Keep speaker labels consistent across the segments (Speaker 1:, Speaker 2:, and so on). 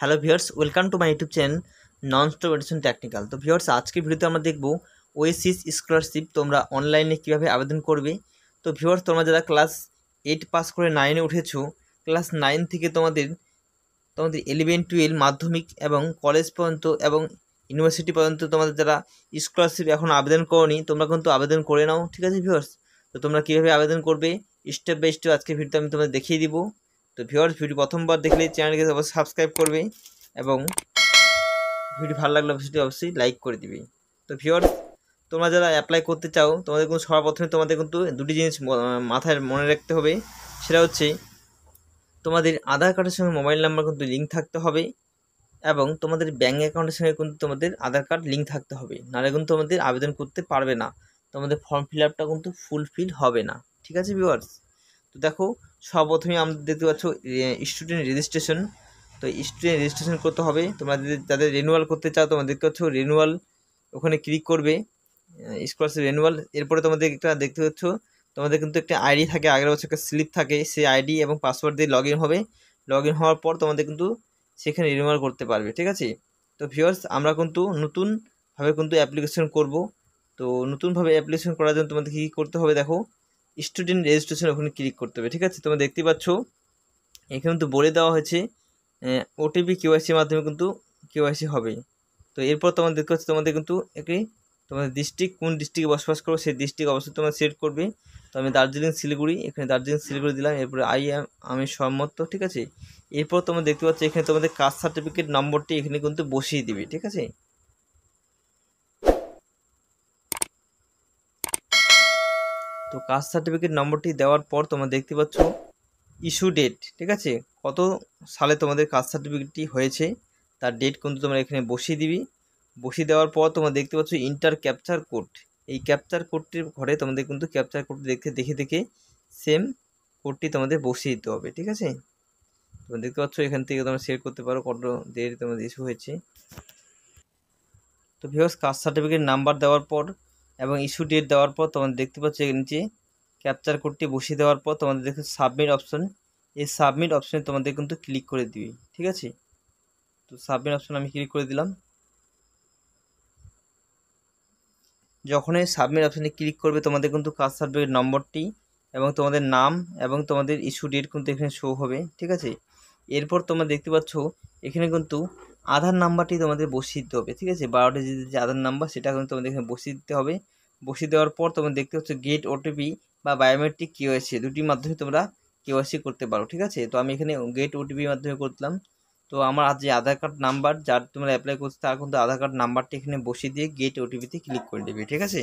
Speaker 1: Hello viewers, welcome to my YouTube channel non stop education technical. তো viewers, আজকের ভিডিওতে আমরা দেখব ওয়েসিস স্কলারশিপ তোমরা অনলাইনে কীভাবে আবেদন করবে। তো ভিউয়ার্স, তোমরা যারা ক্লাস 8 পাস করে 9-এ উঠেছো, ক্লাস 9 থেকে তোমাদের 11-12 মাধ্যমিক এবং কলেজ পর্যন্ত এবং ইউনিভার্সিটি পর্যন্ত তোমাদের যারা স্কলারশিপ এখন আবেদন করোনি, তোমরা কিন্তু আবেদন করে নাও। ঠিক আছে ভিউয়ার্স, তো তোমরা কীভাবে আবেদন করবে স্টেপ বাই স্টেপ আজকে ভিডিওতে আমি তোমাদের দেখিয়ে দিব। তো ভিউয়ার্স, ভিডিও প্রথমবার দেখলে চ্যানেলকে অবশ্যই সাবস্ক্রাইব করবে এবং ভিডিও ভালো লাগলে অবশ্যই লাইক করে দিবে। তো ভিউয়ার্স, তোমরা যারা অ্যাপ্লাই করতে চাও, তোমাদের কিন্তু সর্বপ্রথমে তোমাদের কিন্তু দুটি জিনিস মাথায় মনে রাখতে হবে। সেটা হচ্ছে তোমাদের আধার কার্ডের সঙ্গে মোবাইল নাম্বার কিন্তু লিঙ্ক থাকতে হবে এবং তোমাদের ব্যাঙ্ক অ্যাকাউন্টের সঙ্গে কিন্তু তোমাদের আধার কার্ড লিঙ্ক থাকতে হবে, নাহলে কিন্তু তোমাদের আবেদন করতে পারবে না, তোমাদের ফর্ম ফিল আপটা কিন্তু ফুলফিল হবে না। ঠিক আছে ভিউয়ার্স, তো দেখো সর্বপ্রথমে আমরা দেখতে পাচ্ছ স্টুডেন্ট রেজিস্ট্রেশন। তো স্টুডেন্ট রেজিস্ট্রেশন করতে হবে। তোমরা যাদের রিনিউয়াল করতে চাও, তোমরা দেখতে পাচ্ছ রিনিউয়াল, ওখানে ক্লিক করবে স্কলারশিপ রিনিউয়াল। এরপরে তোমাদের একটা দেখতে পাচ্ছ তোমাদের কিন্তু একটা আইডি থাকে, আগের বছর একটা স্লিপ থাকে, সেই আইডি এবং পাসওয়ার্ড দিয়ে লগ ইন হবে। লগ ইন হওয়ার পর তোমাদের কিন্তু সেখানে রিনিউয়াল করতে পারবে। ঠিক আছে, তো ভিউয়ার্স, আমরা কিন্তু নতুনভাবে কিন্তু অ্যাপ্লিকেশন করব। তো নতুনভাবে অ্যাপ্লিকেশন করার জন্য তোমাদের কী করতে হবে, দেখো স্টুডেন্ট রেজিস্ট্রেশন, ওখানে ক্লিক করতে হবে। ঠিক আছে, তোমরা দেখতে পাচ্ছ এখানে কিন্তু বলে দেওয়া হয়েছে ওটিপি কেওয়াইসির মাধ্যমে কিন্তু কেওয়াইসি হবে। তো এরপর তোমাদের দেখতে পাচ্ছি তোমাদের কিন্তু তোমাদের ডিস্ট্রিক্ট, কোন ডিস্ট্রিক্টে বসবাস করো সেই ডিস্ট্রিক্ট অবশ্যই তোমরা সিলেক্ট করবে। তো আমি দার্জিলিং শিলিগুড়ি, এখানে দার্জিলিং শিলিগুড়ি দিলাম। এরপরে আমি সম্মত। ঠিক আছে, এরপর তোমরা দেখতে পাচ্ছ এখানে তোমাদের কাস্ট সার্টিফিকেট নম্বরটি এখানে কিন্তু বসিয়ে দিবে। ঠিক আছে, তো কাস্ট সার্টিফিকেট নম্বরটি দেওয়ার পর তোমরা দেখতে পাচ্ছ ইস্যু ডেট। ঠিক আছে, কত সালে তোমাদের কাস্ট সার্টিফিকেটটি হয়েছে তার ডেট কিন্তু তোমরা এখানে বসিয়ে দিবি। বসিয়ে দেওয়ার পর তোমরা দেখতে পাচ্ছ ইন্টার ক্যাপচার কোড। এই ক্যাপচার কোডটির ঘরে তোমাদের কিন্তু ক্যাপচার কোডটি দেখে সেম কোডটি তোমাদের বসিয়ে দিতে হবে। ঠিক আছে, তোমরা দেখতে পাচ্ছ এখান থেকে তোমরা শেয়ার করতে পারো কত ডেট তোমাদের ইস্যু হয়েছে। তো ভিউয়ার্স, কাস্ট সার্টিফিকেট নাম্বার দেওয়ার পর এবং ইস্যু ডেট দেওয়ার পর তোমরা দেখতে পাচ্ছ নিচে ক্যাপচার কোডটি বসিয়ে দেওয়ার পর তোমাদের দেখো সাবমিট অপশন। এই সাবমিট অপশনে তোমাদের কিন্তু ক্লিক করে দিবি। ঠিক আছে, তো সাবমিট অপশন আমি ক্লিক করে দিলাম। যখন এই সাবমিট অপশানে ক্লিক করবে তোমাদের কিন্তু কাস্ট সার্টিফিকেট নম্বরটি এবং তোমাদের নাম এবং তোমাদের ইস্যু ডেট কিন্তু এখানে শো হবে। ঠিক আছে, এরপর তোমরা দেখতে পাচ্ছ এখানে কিন্তু আধার নাম্বারটি তোমাদের বসিয়ে দিতে হবে। ঠিক আছে, 12 ডিজিটের যে আধার নাম্বার সেটা কিন্তু তোমাদের এখানে বসিয়ে দিতে হবে। বসিয়ে দেওয়ার পর তোমরা দেখতে পাচ্ছ গেট ওটিপি বা বায়োমেট্রিক কেওয়াইসি, দুটির মাধ্যমে তোমরা কেওয়াইসি করতে পারো। ঠিক আছে, তো আমি এখানে গেট ওটিপির মাধ্যমে করলাম। তো আমার যে আধার কার্ড নাম্বার যার তোমরা অ্যাপ্লাই করছো তার কিন্তু আধার কার্ড নাম্বারটি এখানে বসিয়ে দিয়ে গেট ওটিপিতে ক্লিক করে দেবে। ঠিক আছে,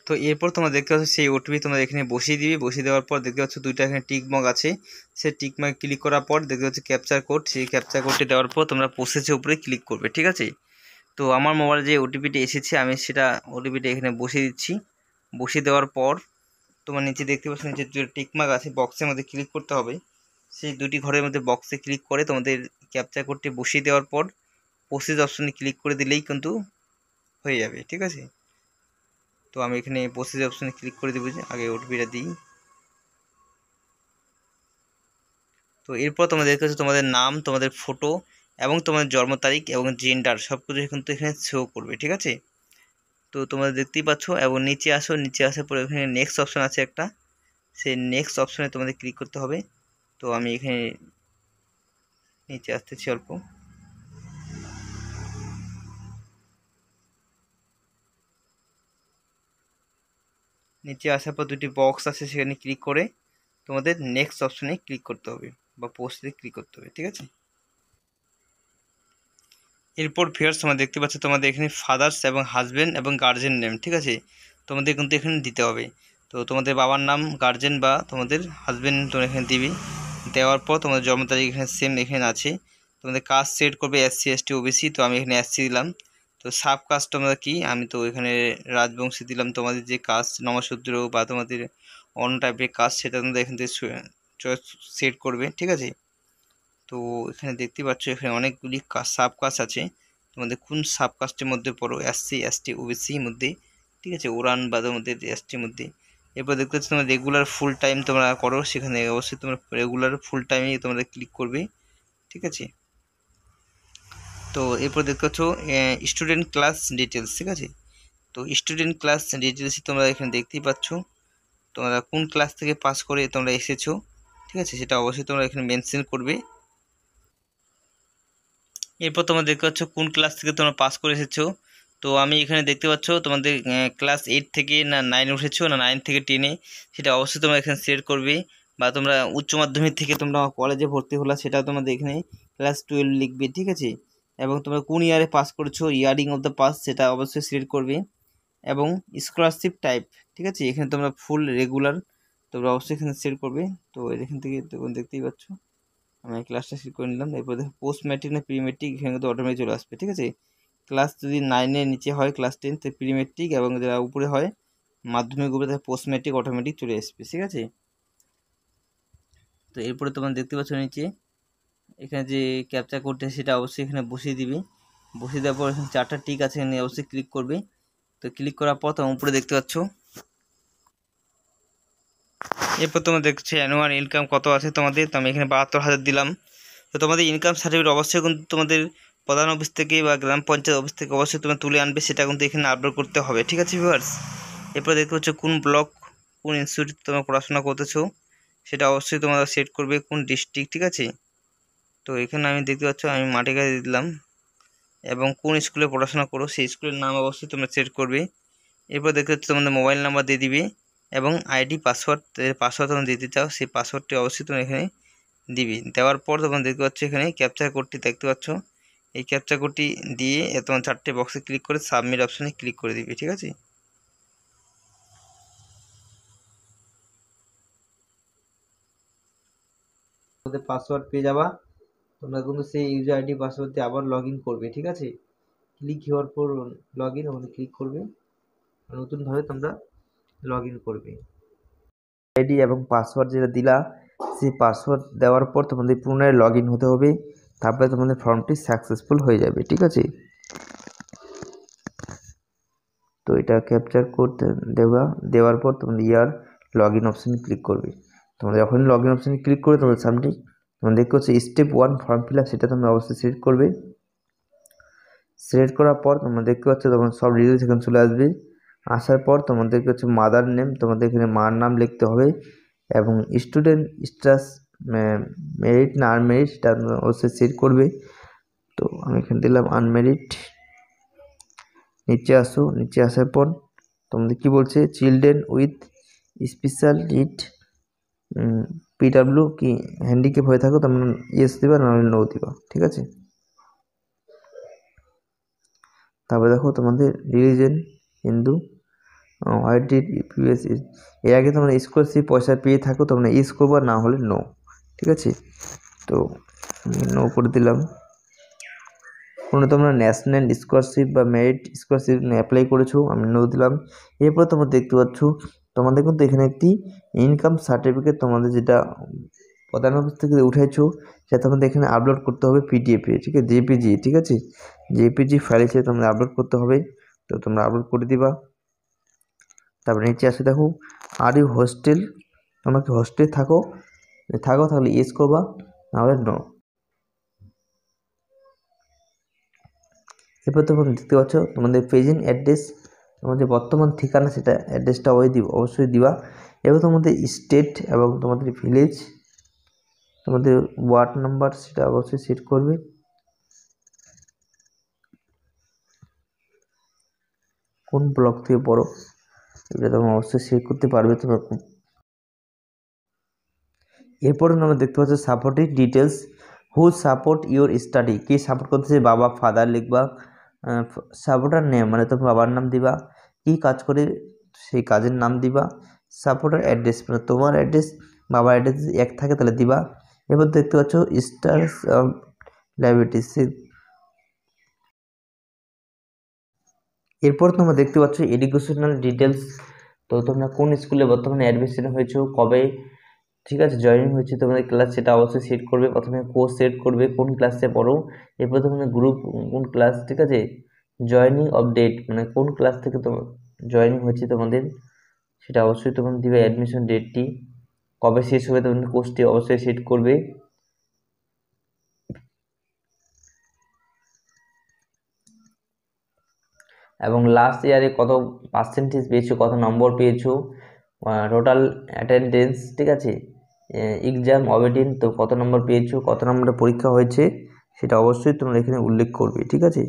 Speaker 1: তো এরপর তোমরা দেখতে পাচ্ছ সেই ওটিপি তোমরা এখানে বসিয়ে দিবে। বসিয়ে দেওয়ার পর দেখতে পাচ্ছ দুইটা এখানে টিক মার্ক আছে, সেই টিক মার্ক ক্লিক করার পর দেখতে পাচ্ছ ক্যাপচার কোড, সেই ক্যাপচার কোডটি দেওয়ার পর তোমরা প্রসেসের উপরে ক্লিক করবে। ঠিক আছে, তো আমার মোবাইলে যে ওটিপিটি এসেছে আমি সেটা ওটিপিটা এখানে বসিয়ে দিচ্ছি। বসিয়ে দেওয়ার পর তোমার নিচে দেখতে পাচ্ছ নিচে যে টিক মার্ক আছে বক্সের মধ্যে ক্লিক করতে হবে। সেই দুটি ঘরের মধ্যে বক্সে ক্লিক করে তোমাদের ক্যাপচার কোডটি বসিয়ে দেওয়ার পর প্রসেস অপশনে ক্লিক করে দিলেই কিন্তু হয়ে যাবে। ঠিক আছে, তো আমি এখানে প্রসেস অপশনে ক্লিক করে দেবো, যে আগে ওটিপিটা দিই। তো এরপর তোমরা দেখতে পাচ্ছ তোমাদের নাম, তোমাদের ফটো এবং তোমাদের জন্ম তারিখ এবং জেন্ডার সব কিছু কিন্তু এখানে শো করবে। ঠিক আছে, তো তোমরা দেখতেই পাচ্ছ এবং নিচে আসো, নিচে আসার পর এখানে নেক্সট অপশন আছে একটা, সেই নেক্সট অপশনে তোমাদের ক্লিক করতে হবে। তো আমি এখানে নিচে আসতেছি অল্প। নিচে আসার পর দুটি বক্স আছে, সেখানে ক্লিক করে তোমাদের নেক্সট অপশনে ক্লিক করতে হবে বা পোস্টে ক্লিক করতে হবে। ঠিক আছে, এরপর ভিউয়ার্স তোমরা দেখতে পাচ্ছ তোমাদের এখানে ফাদার্স এবং হাজব্যান্ড এবং গার্জেন নেম। ঠিক আছে, তোমাদের কিন্তু এখানে দিতে হবে। তো তোমাদের বাবার নাম গার্জেন বা তোমাদের হাজব্যান্ড তোমরা এখানে দিবি। দেওয়ার পর তোমাদের জন্ম তারিখ এখানে সেম এখানে আছে। তোমাদের কাস্ট সেট করবে SC ST OBC, তো আমি এখানে SC দিলাম। তো সাব কাস্ট তোমরা কি, আমি তো এখানে রাজবংশী দিলাম। তোমাদের যে কাস্ট নমশূদ্র বা তোমাদের অন্য টাইপের কাস্ট সেটা তোমাদের এখান থেকে চয়েস সেট করবে। ঠিক আছে, তো এখানে দেখতে পাচ্ছ এখানে অনেকগুলি সাব কাস্ট আছে, তোমাদের কোন সাব কাস্টের মধ্যে পড়ো, SC ST OBC মধ্যে। ঠিক আছে, ওরান বা তোমাদের STর মধ্যে। এরপর দেখতে পাচ্ছ তোমরা রেগুলার ফুল টাইম তোমরা করো, সেখানে অবশ্যই তোমরা রেগুলার ফুল টাইমে তোমরা ক্লিক করবে। ঠিক আছে। তো এরপর দেখতে পাচ্ছ স্টুডেন্ট ক্লাস ডিটেলস, ঠিক আছে। তো স্টুডেন্ট ক্লাস ডিটেলস তোমরা এখানে দেখতেই পাচ্ছ, তোমরা কোন ক্লাস থেকে পাস করে তোমরা এসেছো, ঠিক আছে, সেটা অবশ্যই তোমরা এখানে মেনশন করবে। এরপর তোমরা দেখতে পাচ্ছ কোন ক্লাস থেকে তোমরা পাস করে এসেছো। তো আমি এখানে দেখতে পাচ্ছ তোমাদের ক্লাস 8 থেকে না 9 উঠেছো না 9 থেকে 10-এ, সেটা অবশ্যই তোমরা এখানে সিলেক্ট করবে। বা তোমরা উচ্চ মাধ্যমিক থেকে তোমরা কলেজে ভর্তি হলো, সেটা তোমাদের এখানে ক্লাস 12 লিখবে, ঠিক আছে। এবং তোমরা কোন ইয়ারে পাস করেছো, ইয়ারিং অফ দ্য পাস, সেটা অবশ্যই সিলেক্ট করবে। এবং স্কলারশিপ টাইপ, ঠিক আছে, এখানে তোমরা ফুল রেগুলার তোমরা অবশ্যই এখানে সিলেক্ট করবে। তো এখান থেকে তোমরা দেখতেই পাচ্ছ আমি ক্লাসটা সিলেক্ট করে নিলাম। এরপর দেখো পোস্ট ম্যাট্রিক না প্রি ম্যাট্রিক, এখানে কিন্তু অটোমেটিক চলে আসবে, ঠিক আছে। ক্লাস যদি 9-এর নিচে হয় ক্লাস 10, তো প্রি ম্যাট্রিক, এবং যারা উপরে হয় মাধ্যমিক উপরে, তাহলে পোস্ট ম্যাট্রিক অটোমেটিক চলে আসবে, ঠিক আছে। তো এরপরে তোমরা দেখতে পাচ্ছ নিচে এখানে যে ক্যাপচা কোডটা সেটা অবশ্যই এখানে বসিয়ে দিবে। বসিয়ে দেওয়ার পর এখানে 4টা টিক আছে, এখানে অবশ্যই ক্লিক করবে। তো ক্লিক করার পর তোমরা উপরে দেখতে পাচ্ছ, এরপর তোমরা দেখছো অ্যানুয়াল ইনকাম কত আছে তোমাদের। তো আমি এখানে 72,000 দিলাম। তো তোমাদের ইনকাম সার্টিফিকেট অবশ্যই কিন্তু তোমাদের প্রধান অফিস থেকে বা গ্রাম পঞ্চায়েত অফিস থেকে অবশ্যই তোমরা তুলে আনবে, সেটা কিন্তু এখানে আপলোড করতে হবে, ঠিক আছে ভিউয়ার্স। এরপর দেখতে পাচ্ছ কোন ব্লক কোন ইনস্টিটিউট তোমরা পড়াশোনা করতেছো, সেটা অবশ্যই তোমরা সেট করবে, কোন ডিস্ট্রিক্ট, ঠিক আছে। তো এখানে আমি দেখতে পাচ্ছ আমি মাটিগাড়ি দিলাম, এবং কোন স্কুলে পড়াশোনা করো সেই স্কুলের নাম অবশ্যই তোমরা সেট করবে। এরপর দেখতে পাচ্ছ তোমাদের মোবাইল নাম্বার দিয়ে দিবে, এবং আইডি পাসওয়ার্ড তোমরা দিতে চাও সেই পাসওয়ার্ডটি অবশ্যই তোমরা এখানে দিবি। দেওয়ার পর তোমরা দেখতে পাচ্ছ এখানে ক্যাপচার কোডটি দেখতে পাচ্ছ, এই ক্যাপচার কোডটি দিয়ে তোমার 4টে বক্সে ক্লিক করে সাবমিট অপশানে ক্লিক করে দিবি, ঠিক আছে। পাসওয়ার্ড পেয়ে যাবা তোমরা, কিন্তু সেই ইউজার আইডি পাসওয়ার্ড দিয়ে আবার লগ ইন করবে, ঠিক আছে। ক্লিক হিওর ফর লগ ইন, ওখানে ক্লিক করবে, নতুনভাবে তোমরা লগ ইন করবে। আইডি এবং পাসওয়ার্ড যেটা দিলা সেই পাসওয়ার্ড দেওয়ার পর তোমাদের পুনরায় লগ ইন হতে হবে, তারপরে তোমাদের ফর্মটি সাকসেসফুল হয়ে যাবে, ঠিক আছে। তো এটা ক্যাপচার করতে দেওয়ার পর তোমাদের ইয়ার লগ ইন অপশানে ক্লিক করবে। তোমরা যখন লগ ইন অপশানে ক্লিক করবে তোমাদের সামনে তোমরা দেখতে পাচ্ছ স্টেপ 1 ফর্ম ফিল আপ, সেটা তোমরা অবশ্যই সিলেক্ট করবে। সিলেক্ট করার পর তোমরা দেখতে পাচ্ছ তখন সব ডিটেলস এখানে চলে আসবে। আসার পর তোমাদেরকে হচ্ছে মাদার নেম, তোমাদের এখানে মার নাম লিখতে হবে, এবং স্টুডেন্ট স্ট্যাটাস মেরিট না আনমেরিট সেটা অবশ্যই সেট করবে। তো আমি এখানে দিলাম আনমেরিট। নিচে আসো, নিচে আসার পর তোমাদের কি বলছে, children with special need PW কি হ্যান্ডিক্যাপ হয়ে থাকো তোমরা ইয়েস দিবা, নাহলে নো দিবা, ঠিক আছে। তারপরে দেখো তোমাদের religion Hindu, white did US, এর আগে তোমরা স্কলারশিপ পয়সা পেয়ে থাকো তোমরা ইউজ করবা, না হলে নো, ঠিক আছে। তো নো করে দিলাম। কোনো তোমরা ন্যাশনাল স্কলারশিপ বা মেরিট স্কলারশিপ অ্যাপ্লাই করেছো, আমি নো দিলাম। এরপর তোমরা দেখতে পাচ্ছ তোমাদের কিন্তু এখানে একটি ইনকাম সার্টিফিকেট তোমাদের যেটা প্রধান অফিস থেকে উঠেছো সেটা তোমাদের এখানে আপলোড করতে হবে পিডিএফে, ঠিক আছে, জেপিজি, ঠিক আছে, জেপিজি ফাইল হিসেবে তোমরা আপলোড করতে হবে। তো তোমরা আপলোড করে দিবা। তারপরে নিচে আসে দেখো আর ইউ হোস্টেল, তোমরা কি হোস্টেল থাকো তাহলে ইয়েস করবা, নাহলে নো। এরপর তোমরা দেখতে পাচ্ছ তোমাদের প্রেজেন্ট অ্যাড্রেস, তোমাদের বর্তমান ঠিকানা সেটা অ্যাড্রেসটা অবশ্যই দিবা। এবার তোমাদের স্টেট এবং তোমাদের ভিলেজ, তোমাদের ওয়ার্ড নাম্বার সেটা অবশ্যই সেট করবে। কোন ব্লক থেকে পড়ো এটা তোমরা অবশ্যই সেট করতে পারবে তোমরা। এরপরে আমরা দেখতে পাচ্ছি supporting details, who support your study, K support করতেছে, বাবা ফাদার লিখবা। সাপোর্টার নেম মানে তোমার বাবার নাম দিবা, কি কাজ করে সেই কাজের নাম দিবা। সাপোর্টার অ্যাড্রেস মানে তোমার অ্যাড্রেস বাবার অ্যাড্রেস এক থাকে তাহলে দিবা। এরপর দেখতে পাচ্ছ স্টার্স লাইবিলিটিস, এরপর তোমরা দেখতে পাচ্ছ এডুকেশনাল ডিটেলস, তো তোমরা কোন স্কুলে বর্তমানে অ্যাডমিশন হয়েছো, কবে, ঠিক আছে, জয়েনিং হয়েছে তোমাদের ক্লাস সেটা অবশ্যই সেট করবে। প্রথমে কোর্স সেট করবে কোন ক্লাসে পড়ো, এরপর তোমাদের গ্রুপ কোন ক্লাস, ঠিক আছে, জয়েনিং অফ ডেট মানে কোন ক্লাস থেকে তোমার জয়েনিং হয়েছে তোমাদের সেটা অবশ্যই তোমরা দিবে। অ্যাডমিশন ডেটটি কবে শেষ হবে তোমাদের কোর্সটি অবশ্যই সেট করবে।
Speaker 2: এবং লাস্ট ইয়ারে কত পার্সেন্টেজ পেয়েছো, কত নম্বর পেয়েছো, টোটাল অ্যাটেন্ডেন্স, ঠিক আছে, এক্সাম অবডিন, তো কত নম্বর পেয়েছো, কত নম্বরে পরীক্ষা হয়েছে, সেটা অবশ্যই তোমরা এখানে উল্লেখ করবে, ঠিক আছে।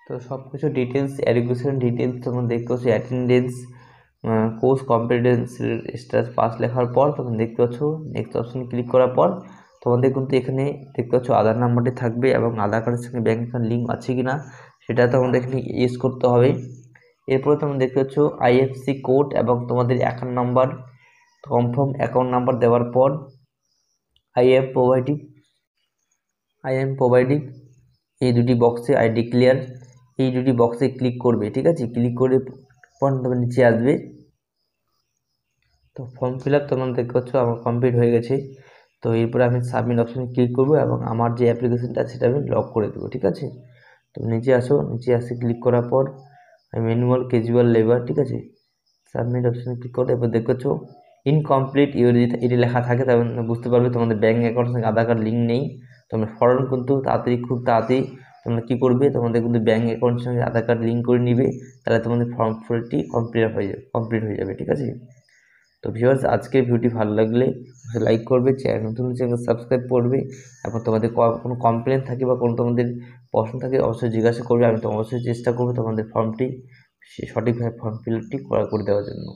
Speaker 2: তো সব কিছু ডিটেলস, এডুকেশন ডিটেলস তোমরা দেখতে পাচ্ছ, attendance, course competence status pass লেখার পর তখন দেখতে পাচ্ছ নেক্সট অপশন ক্লিক করার পর তোমাদের কিন্তু এখানে দেখতে পাচ্ছ আধার নাম্বারটি থাকবে এবং আধার কার্ডের সঙ্গে ব্যাঙ্ক অ্যাকাউন্ট লিঙ্ক আছে কি না সেটা তোমাদের এখানে ইউজ করতে হবে। এরপরে তোমরা দেখতে পাচ্ছ আইএফসি কোড এবং তোমাদের account number, confirm account number দেওয়ার পর আই এম প্রোভাইডিং এই দুটি বক্সে আই ডিক্লেয়ার এই দুটি বক্সে ক্লিক করবে, ঠিক আছে। ক্লিক করে পর তোমার নিচে আসবে, তো ফর্ম ফিল আপ তোমরা দেখতে পাচ্ছ আমার কমপ্লিট হয়ে গেছে। তো এরপরে আমি সাবমিট অপশানে ক্লিক করবো এবং আমার যে অ্যাপ্লিকেশনটা সেটা আমি লক করে দেবো, ঠিক আছে। তো নিচে আসো, নিচে আসে ক্লিক করার পর ম্যানুয়াল ক্যাজুয়াল লেবার, ঠিক আছে, সাবমিট অপশানে ক্লিক করো। এরপর দেখতে পাচ্ছ ইনকমপ্লিট ইউর এটি লেখা থাকে, তখন বুঝতে পারবে তোমাদের ব্যাঙ্ক অ্যাকাউন্টের সঙ্গে আধার কার্ড লিঙ্ক নেই। তোমরা ফর্ম কিন্তু খুব তাড়াতাড়ি তোমরা কী করবে, তোমাদের কিন্তু ব্যাঙ্ক অ্যাকাউন্টের সঙ্গে আধার কার্ড লিঙ্ক করে নিবে, তাহলে তোমাদের ফর্ম ফুলটি কমপ্লিট হয়ে যাবে, ঠিক আছে। তো ভিউয়ার্স, আজকের ভিডিওটি ভালো লাগলে লাইক করবে, নতুন চ্যানেল সাবস্ক্রাইব করবে এবং তোমাদের কোনো কমপ্লেন থাকে বা কোনো তোমাদের প্রশ্ন থাকে অবশ্যই জিজ্ঞাসা করবে, আমি তো অবশ্যই চেষ্টা করবো তোমাদের ফর্মটি সঠিকভাবে ফর্ম ফিল আপটি করে দেওয়ার জন্য।